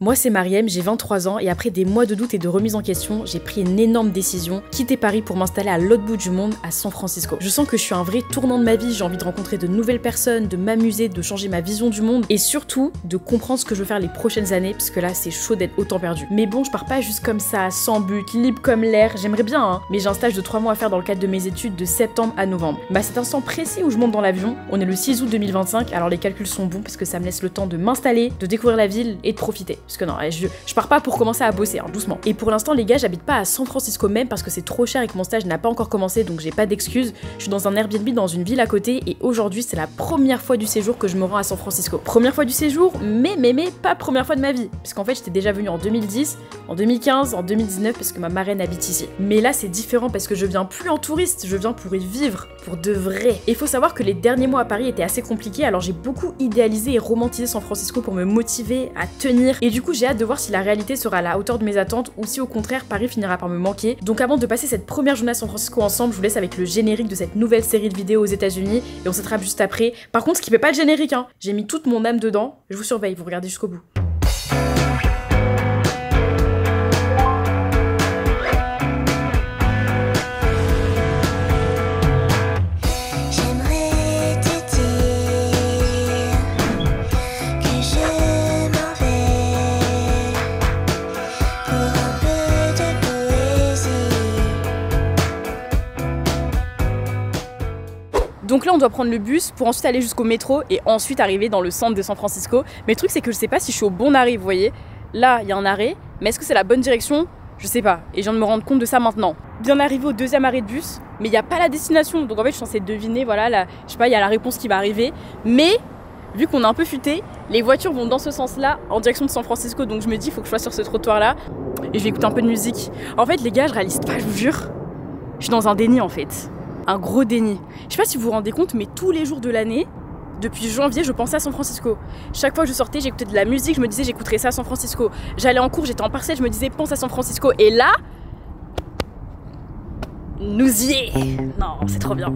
Moi c'est Mariem, j'ai 23 ans et après des mois de doute et de remise en question, j'ai pris une énorme décision, quitter Paris pour m'installer à l'autre bout du monde, à San Francisco. Je sens que je suis un vrai tournant de ma vie, j'ai envie de rencontrer de nouvelles personnes, de m'amuser, de changer ma vision du monde et surtout de comprendre ce que je veux faire les prochaines années parce que là c'est chaud d'être autant perdu. Mais bon, je pars pas juste comme ça, sans but, libre comme l'air, j'aimerais bien hein, mais j'ai un stage de 3 mois à faire dans le cadre de mes études de septembre à novembre. Bah cet instant précis où je monte dans l'avion, on est le 6 août 2025, alors les calculs sont bons parce que ça me laisse le temps de m'installer, de découvrir la ville et de profiter. Parce que non, je pars pas pour commencer à bosser, hein, doucement. Et pour l'instant, les gars, j'habite pas à San Francisco même parce que c'est trop cher et que mon stage n'a pas encore commencé, donc j'ai pas d'excuses. Je suis dans un Airbnb dans une ville à côté et aujourd'hui, c'est la première fois du séjour que je me rends à San Francisco. Première fois du séjour, mais pas première fois de ma vie. Parce qu'en fait, j'étais déjà venue en 2010, en 2015, en 2019 parce que ma marraine habite ici. Mais là, c'est différent parce que je viens plus en touriste, je viens pour y vivre, pour de vrai. Et il faut savoir que les derniers mois à Paris étaient assez compliqués, alors j'ai beaucoup idéalisé et romantisé San Francisco pour me motiver à tenir. Et du coup, j'ai hâte de voir si la réalité sera à la hauteur de mes attentes ou si au contraire Paris finira par me manquer. Donc avant de passer cette première journée à San Francisco ensemble, je vous laisse avec le générique de cette nouvelle série de vidéos aux États-Unis et on s'attrape juste après. Par contre, skippez pas le générique hein. J'ai mis toute mon âme dedans. Je vous surveille, vous regardez jusqu'au bout. Donc là on doit prendre le bus pour ensuite aller jusqu'au métro et ensuite arriver dans le centre de San Francisco. Mais le truc c'est que je sais pas si je suis au bon arrêt, vous voyez. Là il y a un arrêt, mais est-ce que c'est la bonne direction? Je sais pas, et je viens de me rendre compte de ça maintenant. Bien arrivé au deuxième arrêt de bus, mais il n'y a pas la destination. Donc en fait je suis censée deviner, voilà, là, je sais pas, il y a la réponse qui va arriver. Mais vu qu'on est un peu futé, les voitures vont dans ce sens-là, en direction de San Francisco. Donc je me dis, il faut que je sois sur ce trottoir-là. Et je vais écouter un peu de musique. En fait les gars, je réalise pas, je vous jure. Je suis dans un déni en fait. Un gros déni. Je sais pas si vous vous rendez compte, mais tous les jours de l'année, depuis janvier, je pensais à San Francisco. Chaque fois que je sortais, j'écoutais de la musique, je me disais j'écouterais ça à San Francisco. J'allais en cours, j'étais en partiel, je me disais pense à San Francisco. Et là, nous y est. Non, c'est trop bien.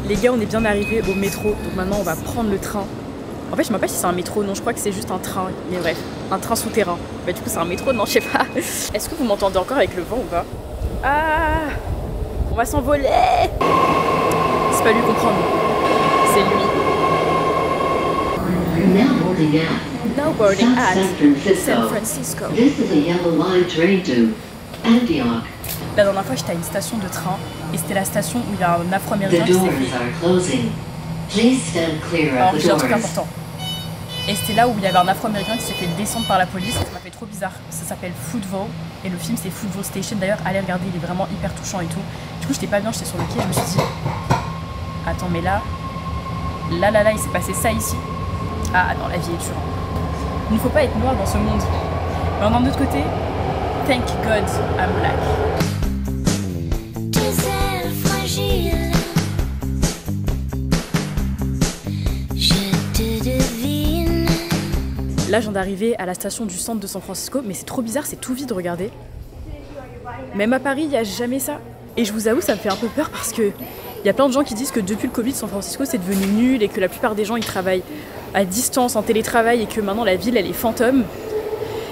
Les gars, on est bien arrivés au métro, donc maintenant on va prendre le train. En fait, je me rappelle si c'est un métro, non, je crois que c'est juste un train, mais bref, un train souterrain. Bah du coup, c'est un métro, non, je sais pas. Est-ce que vous m'entendez encore avec le vent ou pas? Ah, on va s'envoler. C'est pas lui comprendre, c'est lui. Now boarding at San Francisco. La dernière fois, j'étais à une station de train et c'était la station où il y a un Afro-Américain qui s'est fait... Alors, j'ai un truc important. Et c'était là où il y avait un Afro-Américain qui s'est fait descendre par la police. Ça m'a fait trop bizarre. Ça s'appelle Football et le film c'est Football Station. D'ailleurs, allez regarder, il est vraiment hyper touchant et tout. Du coup, j'étais pas bien, j'étais sur le quai, je me suis dit attends, mais là, il s'est passé ça ici. Ah non, la vie est dure. Il ne faut pas être noir dans ce monde. Mais d'un autre côté, thank God I'm black. Là, je viens d'arriver à la station du centre de San Francisco, mais c'est trop bizarre, c'est tout vide, regardez. Même à Paris, il n'y a jamais ça. Et je vous avoue, ça me fait un peu peur parce que il y a plein de gens qui disent que depuis le Covid, San Francisco, c'est devenu nul et que la plupart des gens, ils travaillent à distance, en télétravail et que maintenant, la ville, elle est fantôme.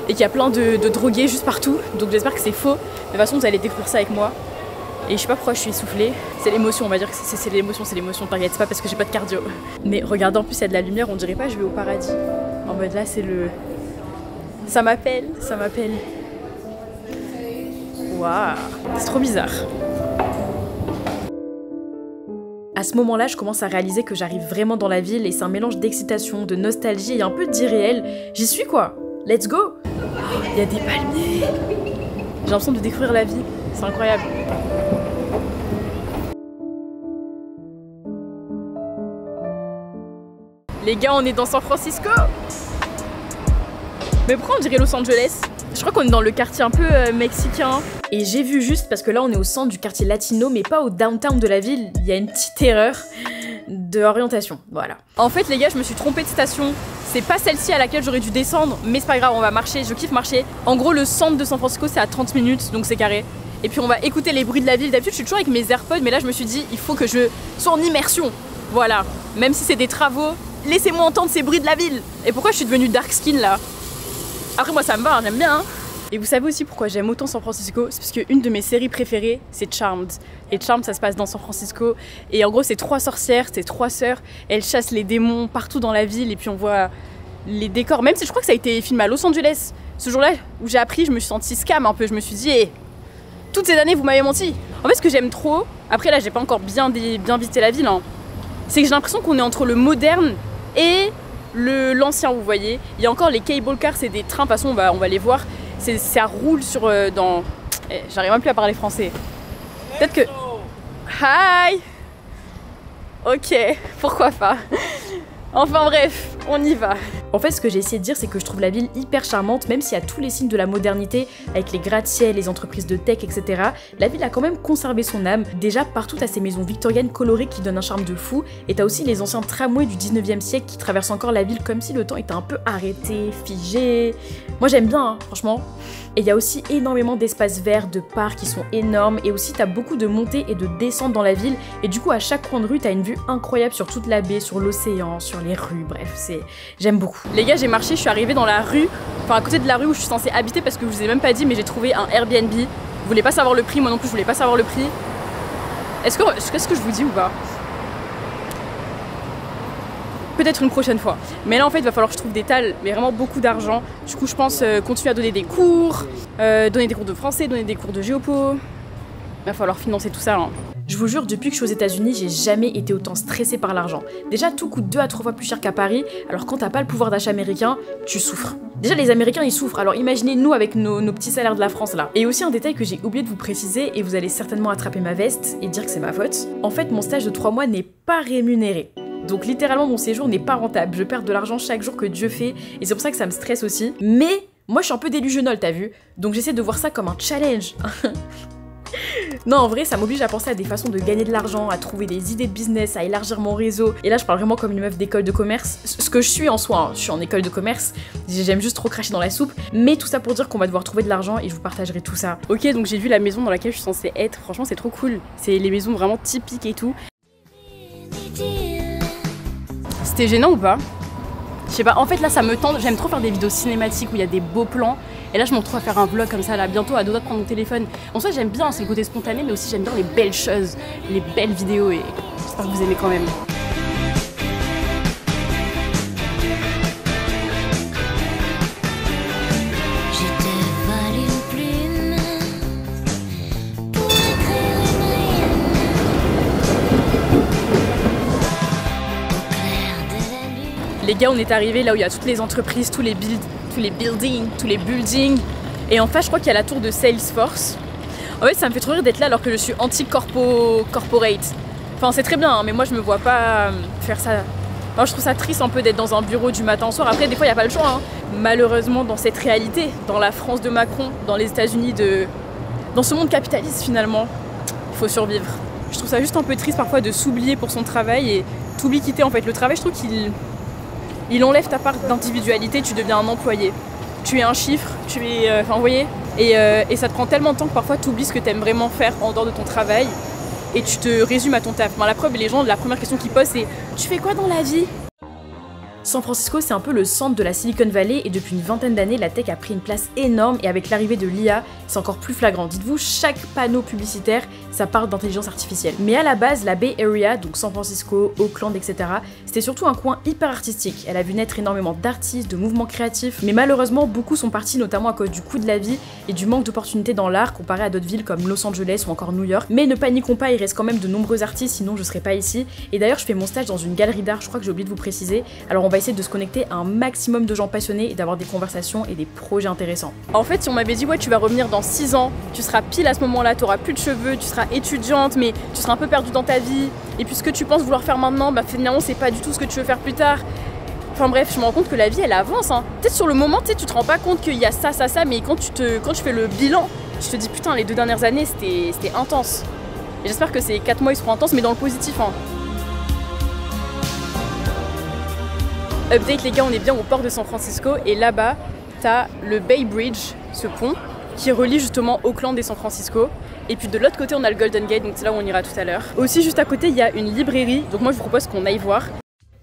Et qu'il y a plein de drogués juste partout. Donc j'espère que c'est faux. Mais de toute façon, vous allez découvrir ça avec moi. Et je sais pas pourquoi je suis essoufflée. C'est l'émotion, on va dire que c'est l'émotion, t'inquiète, c'est pas parce que j'ai pas de cardio. Mais regardez, en plus, il y a de la lumière, on dirait pas je vais au paradis. En mode là, c'est le... Ça m'appelle. Waouh, c'est trop bizarre. À ce moment-là, je commence à réaliser que j'arrive vraiment dans la ville et c'est un mélange d'excitation, de nostalgie et un peu d'irréel. J'y suis quoi. Let's go. Il y a des palmiers. J'ai l'impression de découvrir la vie. C'est incroyable. Les gars, on est dans San Francisco. Mais pourquoi on dirait Los Angeles? Je crois qu'on est dans le quartier un peu mexicain. Et j'ai vu juste, parce que là on est au centre du quartier latino, mais pas au downtown de la ville, il y a une petite erreur d'orientation, voilà. En fait les gars, je me suis trompée de station. C'est pas celle-ci à laquelle j'aurais dû descendre, mais c'est pas grave, on va marcher, je kiffe marcher. En gros, le centre de San Francisco, c'est à 30 minutes, donc c'est carré. Et puis on va écouter les bruits de la ville. D'habitude, je suis toujours avec mes AirPods, mais là je me suis dit, il faut que je sois en immersion. Voilà, même si c'est des travaux, laissez-moi entendre ces bruits de la ville. Et pourquoi je suis devenue dark skin là? Après moi ça me va, j'aime bien hein. Et vous savez aussi pourquoi j'aime autant San Francisco? C'est parce qu'une de mes séries préférées, c'est Charmed. Et Charmed, ça se passe dans San Francisco. Et en gros, c'est 3 sorcières, c'est 3 sœurs. Elles chassent les démons partout dans la ville. Et puis on voit les décors. Même si je crois que ça a été filmé à Los Angeles. Ce jour-là où j'ai appris, je me suis sentie scam un peu. Je me suis dit, hey, toutes ces années, vous m'avez menti. En fait, ce que j'aime trop, après là, j'ai pas encore bien visité la ville, hein, c'est que j'ai l'impression qu'on est entre le moderne et l'ancien, vous voyez. Il y a encore les cable cars, c'est des trains, de toute façon, on va les voir. Ça roule sur dans... J'arrive même plus à parler français. Peut-être que... Hi. Ok, pourquoi pas. Enfin bref, on y va. En fait, ce que j'ai essayé de dire, c'est que je trouve la ville hyper charmante, même s'il y a tous les signes de la modernité, avec les gratte-ciel, les entreprises de tech, etc. La ville a quand même conservé son âme. Déjà, partout, t'as ces maisons victoriennes colorées qui donnent un charme de fou, et t'as aussi les anciens tramways du 19e siècle qui traversent encore la ville comme si le temps était un peu arrêté, figé. Moi, j'aime bien, hein, franchement. Et il y a aussi énormément d'espaces verts, de parcs qui sont énormes, et aussi t'as beaucoup de montées et de descentes dans la ville, et du coup à chaque coin de rue t'as une vue incroyable sur toute la baie, sur l'océan, sur les rues, bref, j'aime beaucoup. Les gars, j'ai marché, je suis arrivée dans la rue, enfin à côté de la rue où je suis censée habiter parce que je vous ai même pas dit, mais j'ai trouvé un Airbnb. Vous voulez pas savoir le prix, moi non plus je voulais pas savoir le prix. Est-ce que je vous dis ou pas? Peut-être une prochaine fois. Mais là en fait il va falloir que je trouve des tales, mais vraiment beaucoup d'argent. Du coup je pense continuer à donner des cours, donner des cours de français, donner des cours de géopo. Il va falloir financer tout ça hein. Je vous jure, depuis que je suis aux États-Unis, j'ai jamais été autant stressée par l'argent. Déjà tout coûte 2 à 3 fois plus cher qu'à Paris, alors quand t'as pas le pouvoir d'achat américain, tu souffres. Déjà les Américains ils souffrent, alors imaginez nous avec nos petits salaires de la France là. Et aussi un détail que j'ai oublié de vous préciser, et vous allez certainement attraper ma veste et dire que c'est ma faute. En fait mon stage de 3 mois n'est pas rémunéré. Donc littéralement mon séjour n'est pas rentable, je perds de l'argent chaque jour que Dieu fait, et c'est pour ça que ça me stresse aussi. Mais moi je suis un peu délusionnole, t'as vu? Donc j'essaie de voir ça comme un challenge. Non en vrai ça m'oblige à penser à des façons de gagner de l'argent, à trouver des idées de business, à élargir mon réseau. Et là je parle vraiment comme une meuf d'école de commerce, ce que je suis en soi, hein. Je suis en école de commerce, j'aime juste trop cracher dans la soupe. Mais tout ça pour dire qu'on va devoir trouver de l'argent et je vous partagerai tout ça. Ok, donc j'ai vu la maison dans laquelle je suis censée être, franchement c'est trop cool. C'est les maisons vraiment typiques et tout. C'était gênant ou pas? Je sais pas, en fait là ça me tente, j'aime trop faire des vidéos cinématiques où il y a des beaux plans. Et là je me retrouve à faire un vlog comme ça là, bientôt à 2 doigts de prendre mon téléphone. En soi j'aime bien, c'est le côté spontané, mais aussi j'aime bien les belles choses, les belles vidéos, et j'espère que vous aimez quand même. Les gars, on est arrivé là où il y a toutes les entreprises, tous les buildings. Et en face, je crois qu'il y a la tour de Salesforce. En fait, ça me fait trop rire d'être là alors que je suis anti-corporate. Enfin, c'est très bien, hein, mais moi, je me vois pas faire ça. Moi, je trouve ça triste un peu d'être dans un bureau du matin au soir. Après, des fois, il n'y a pas le choix. Hein. Malheureusement, dans cette réalité, dans la France de Macron, dans les États-Unis, dans ce monde capitaliste, finalement, il faut survivre. Je trouve ça juste un peu triste parfois de s'oublier pour son travail et t'oublies quitter en fait le travail. Je trouve qu'il enlève ta part d'individualité, tu deviens un employé. Tu es un chiffre, tu es... Enfin, vous voyez, et ça te prend tellement de temps que parfois tu oublies ce que tu aimes vraiment faire en dehors de ton travail et tu te résumes à ton taf. Enfin, la preuve, les gens, la première question qu'ils posent, c'est « Tu fais quoi dans la vie ?» San Francisco, c'est un peu le centre de la Silicon Valley et depuis une vingtaine d'années, la tech a pris une place énorme et avec l'arrivée de l'IA, c'est encore plus flagrant. Dites-vous, chaque panneau publicitaire, ça parle d'intelligence artificielle. Mais à la base, la Bay Area, donc San Francisco, Oakland, etc., c'était surtout un coin hyper artistique. Elle a vu naître énormément d'artistes, de mouvements créatifs, mais malheureusement, beaucoup sont partis notamment à cause du coût de la vie et du manque d'opportunités dans l'art comparé à d'autres villes comme Los Angeles ou encore New York. Mais ne paniquons pas, il reste quand même de nombreux artistes, sinon je serais pas ici. Et d'ailleurs, je fais mon stage dans une galerie d'art, je crois que j'ai oublié de vous préciser. Alors on va essayer de se connecter à un maximum de gens passionnés et d'avoir des conversations et des projets intéressants. En fait, si on m'avait dit ouais, tu vas revenir dans 6 ans, tu seras pile à ce moment-là, tu auras plus de cheveux, tu seras étudiante, mais tu seras un peu perdue dans ta vie, et puis ce que tu penses vouloir faire maintenant, bah finalement c'est pas du tout ce que tu veux faire plus tard. Enfin bref, je me rends compte que la vie elle avance, hein. Peut-être sur le moment, tu te rends pas compte qu'il y a ça, mais quand tu fais le bilan, tu te dis putain, les 2 dernières années c'était intense. Et j'espère que ces 4 mois ils seront intenses, mais dans le positif, hein. Update les gars, on est bien au port de San Francisco et là-bas, t'as le Bay Bridge, ce pont, qui relie justement Oakland et San Francisco. Et puis de l'autre côté on a le Golden Gate, donc c'est là où on ira tout à l'heure. Aussi juste à côté il y a une librairie, donc moi je vous propose qu'on aille voir.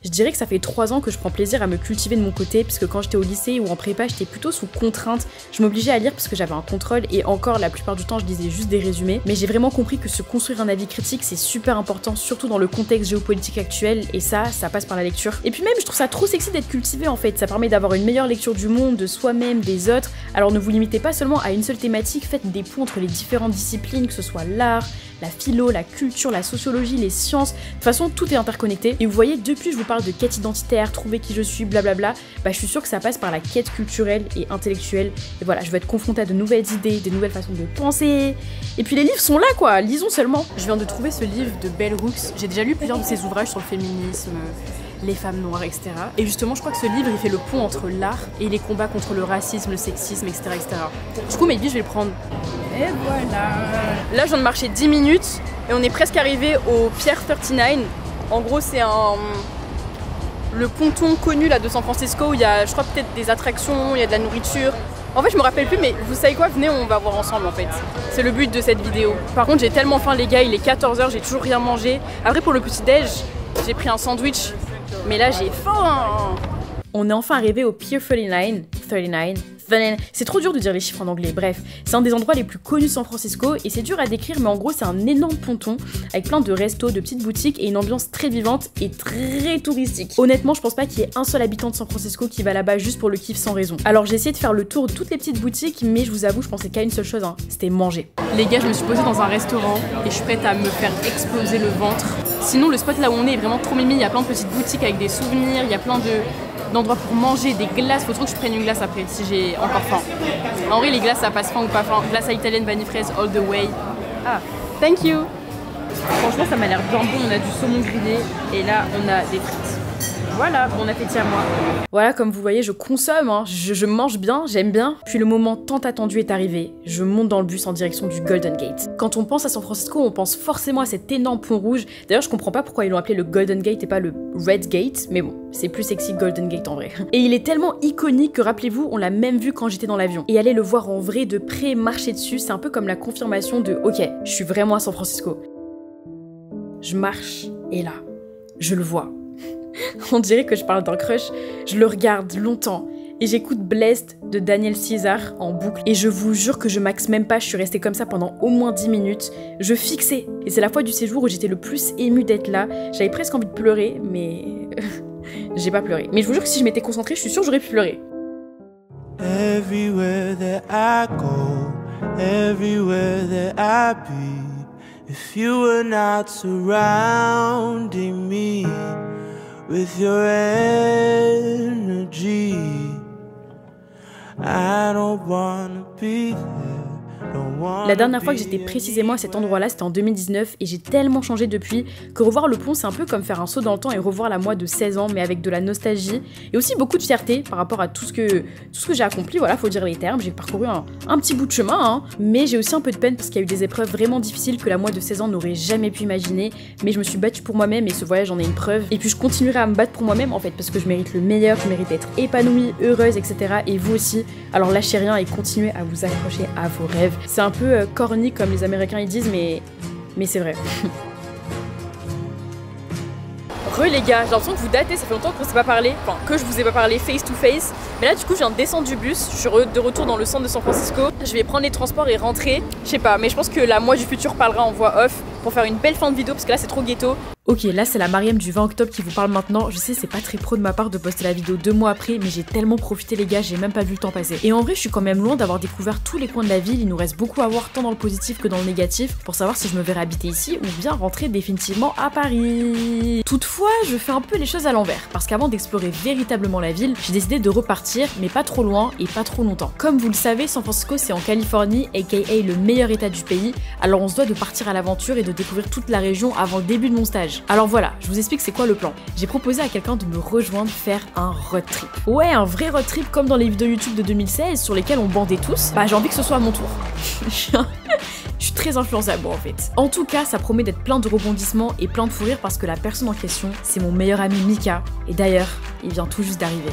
Je dirais que ça fait 3 ans que je prends plaisir à me cultiver de mon côté, puisque quand j'étais au lycée ou en prépa, j'étais plutôt sous contrainte. Je m'obligeais à lire parce que j'avais un contrôle et encore la plupart du temps je lisais juste des résumés. Mais j'ai vraiment compris que se construire un avis critique c'est super important, surtout dans le contexte géopolitique actuel, et ça passe par la lecture. Et puis même je trouve ça trop sexy d'être cultivé en fait, ça permet d'avoir une meilleure lecture du monde, de soi-même, des autres. Alors ne vous limitez pas seulement à une seule thématique, faites des ponts entre les différentes disciplines, que ce soit l'art, la philo, la culture, la sociologie, les sciences. De toute façon, tout est interconnecté. Et vous voyez, depuis je vous parle de quête identitaire, trouver qui je suis, blablabla, bah je suis sûre que ça passe par la quête culturelle et intellectuelle. Et voilà, je vais être confrontée à de nouvelles idées, des nouvelles façons de penser. Et puis les livres sont là quoi, lisons seulement. Je viens de trouver ce livre de Bell Hooks. J'ai déjà lu plusieurs de ses ouvrages sur le féminisme, les femmes noires, etc. Et justement, je crois que ce livre, il fait le pont entre l'art et les combats contre le racisme, le sexisme, etc. etc. Du coup, maybe je vais le prendre. Et voilà. Là, je viens de marcher 10 minutes et on est presque arrivé au Pier 39. En gros, c'est le ponton connu là de San Francisco où il y a, je crois, peut-être des attractions, il y a de la nourriture. En fait, je me rappelle plus, mais vous savez quoi? Venez, on va voir ensemble en fait. C'est le but de cette vidéo. Par contre, j'ai tellement faim, les gars, il est 14 h, j'ai toujours rien mangé. Après, pour le petit-déj, j'ai pris un sandwich. Mais là, j'ai faim. On est enfin arrivé au Pier 39. C'est trop dur de dire les chiffres en anglais, bref. C'est un des endroits les plus connus de San Francisco et c'est dur à décrire, mais en gros c'est un énorme ponton avec plein de restos, de petites boutiques et une ambiance très vivante et très touristique. Honnêtement, je pense pas qu'il y ait un seul habitant de San Francisco qui va là-bas juste pour le kiff sans raison. Alors j'ai essayé de faire le tour de toutes les petites boutiques, mais je vous avoue, je pensais qu'à une seule chose, hein, c'était manger. Les gars, je me suis posée dans un restaurant et je suis prête à me faire exploser le ventre. Sinon, le spot là où on est vraiment trop mimi, il y a plein de petites boutiques avec des souvenirs, il y a plein d'endroits pour manger, des glaces. Faut trop que je prenne une glace après si j'ai encore faim. En vrai, les glaces ça passe faim ou pas faim. Glace à italienne, vanille fraise, all the way. Ah, thank you. Franchement, ça m'a l'air bien bon. On a du saumon grillé et là, on a des frites. Voilà, bon appétit à moi. Voilà, comme vous voyez, je consomme, hein. Je mange bien, j'aime bien. Puis le moment tant attendu est arrivé. Je monte dans le bus en direction du Golden Gate. Quand on pense à San Francisco, on pense forcément à cet énorme pont rouge. D'ailleurs, je comprends pas pourquoi ils l'ont appelé le Golden Gate et pas le Red Gate, mais bon, c'est plus sexy Golden Gate en vrai. Et il est tellement iconique que rappelez-vous, on l'a même vu quand j'étais dans l'avion. Et aller le voir en vrai de près, marcher dessus, c'est un peu comme la confirmation de « Ok, je suis vraiment à San Francisco ». Je marche et là, je le vois. On dirait que je parle d'un crush, je le regarde longtemps et j'écoute Blessed de Daniel Caesar en boucle et je vous jure que je maxe même pas, je suis restée comme ça pendant au moins 10 minutes, je fixais et c'est la fois du séjour où j'étais le plus émue d'être là, j'avais presque envie de pleurer mais j'ai pas pleuré, mais je vous jure que si je m'étais concentrée, je suis sûre que j'aurais pu pleurer. Everywhere that I go, everywhere that I be, if you were not surrounding me with your energy, I don't wanna be there. La dernière fois que j'étais précisément à cet endroit-là, c'était en 2019 et j'ai tellement changé depuis que revoir le pont, c'est un peu comme faire un saut dans le temps et revoir la moi de 16 ans, mais avec de la nostalgie et aussi beaucoup de fierté par rapport à tout ce que j'ai accompli. Voilà, faut dire les termes, j'ai parcouru un petit bout de chemin, hein. Mais j'ai aussi un peu de peine parce qu'il y a eu des épreuves vraiment difficiles que la moi de 16 ans n'aurait jamais pu imaginer, mais je me suis battue pour moi-même et ce voyage en est une preuve. Et puis je continuerai à me battre pour moi-même en fait parce que je mérite le meilleur, je mérite d'être épanouie, heureuse, etc. Et vous aussi. Alors lâchez rien et continuez à vous accrocher à vos rêves. C'est un peu corny comme les Américains ils disent, mais c'est vrai. Les gars, j'ai l'impression que vous datez, ça fait longtemps qu'on s'est pas parlé, enfin que je vous ai pas parlé face to face. Mais là du coup je viens de descendre du bus, je suis de retour dans le centre de San Francisco. Je vais prendre les transports et rentrer. Je sais pas, mais je pense que la moi du futur parlera en voix off pour faire une belle fin de vidéo parce que là c'est trop ghetto. Ok, là c'est la Mariam du 20 octobre qui vous parle maintenant. Je sais, c'est pas très pro de ma part de poster la vidéo 2 mois après, mais j'ai tellement profité les gars, j'ai même pas vu le temps passer. Et en vrai, je suis quand même loin d'avoir découvert tous les coins de la ville, il nous reste beaucoup à voir tant dans le positif que dans le négatif pour savoir si je me verrai habiter ici ou bien rentrer définitivement à Paris. Toutefois, je fais un peu les choses à l'envers, parce qu'avant d'explorer véritablement la ville, j'ai décidé de repartir, mais pas trop loin et pas trop longtemps. Comme vous le savez, San Francisco c'est en Californie, aka le meilleur état du pays, alors on se doit de partir à l'aventure et de découvrir toute la région avant le début de mon stage. Alors voilà, je vous explique c'est quoi le plan. J'ai proposé à quelqu'un de me rejoindre faire un road trip. Ouais, un vrai road trip comme dans les vidéos YouTube de 2016 sur lesquelles on bandait tous. Bah j'ai envie que ce soit à mon tour. Je suis très influençable en fait. En tout cas, ça promet d'être plein de rebondissements et plein de fou rire parce que la personne en question, c'est mon meilleur ami Mika. Et d'ailleurs, il vient tout juste d'arriver.